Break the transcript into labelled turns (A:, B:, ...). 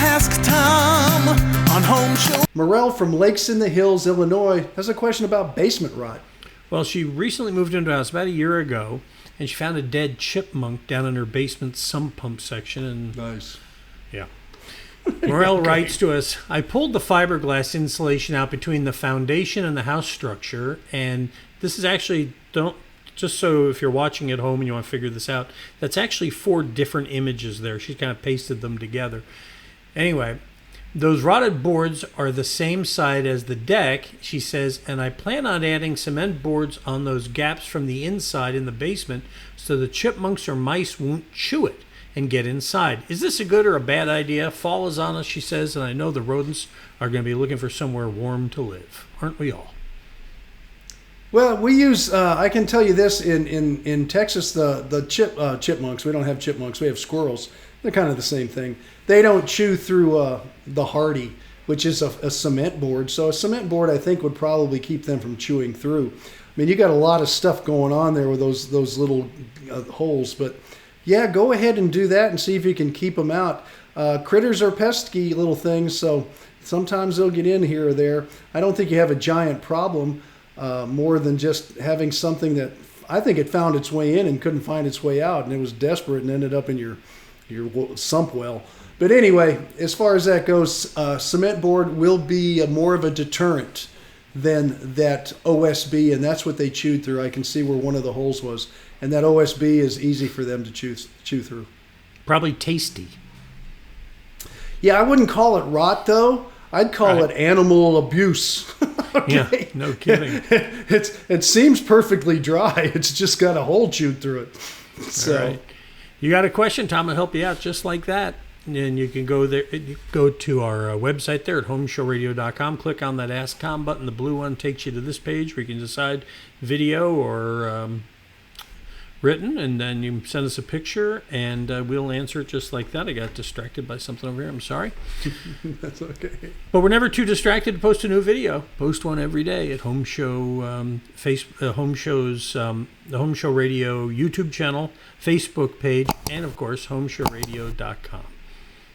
A: Ask Tom on Home Show.
B: Morel from Lakes in the Hills, Illinois, has a question about basement rot.
C: Well, she recently moved into a house about a year ago, and she found a dead chipmunk down in her basement sump pump section. And
B: Nice.
C: yeah. Morel writes to us, I pulled the fiberglass insulation out between the foundation and the house structure, and this is actually, just so if you're watching at home and you want to figure this out, that's actually 4 different images there. She's kind of pasted them together. Anyway, those rotted boards are the same side as the deck, she says, and I plan on adding cement boards on those gaps from the inside in the basement so the chipmunks or mice won't chew it and get inside. Is this a good or a bad idea? Fall is on us, she says, and I know the rodents are going to be looking for somewhere warm to live. Aren't we all?
B: Well, we use, I can tell you this, in Texas, the chipmunks, we don't have chipmunks, we have squirrels. They're kind of the same thing. They don't chew through the hardy, which is a cement board. So a cement board, I think, would probably keep them from chewing through. I mean, you got a lot of stuff going on there with those little holes. But yeah, go ahead and do that and see if you can keep them out. Critters are pesky little things, so sometimes they'll get in here or there. I don't think you have a giant problem more than just having something that I think it found its way in and couldn't find its way out, and it was desperate and ended up in your sump well. But anyway, as far as that goes, cement board will be more of a deterrent than that OSB, and that's what they chewed through. I can see where one of the holes was, and that OSB is easy for them to chew through.
C: Probably tasty.
B: Yeah, I wouldn't call it rot, though. I'd call it animal abuse. Okay?
C: Yeah, no kidding.
B: It seems perfectly dry. It's just got a hole chewed through it. So.
C: All right. You got a question, Tom will help you out just like that. And you can go there, go to our website there at HomeShowRadio.com. Click on that Ask Tom button. The blue one takes you to this page where you can decide video or written, and then you send us a picture, and we'll answer it just like that. I got distracted by something over here. I'm sorry.
B: That's okay.
C: But we're never too distracted to post a new video. Post one every day at Home Show, the Home Show Radio YouTube channel, Facebook page, and of course, HomeShowRadio.com.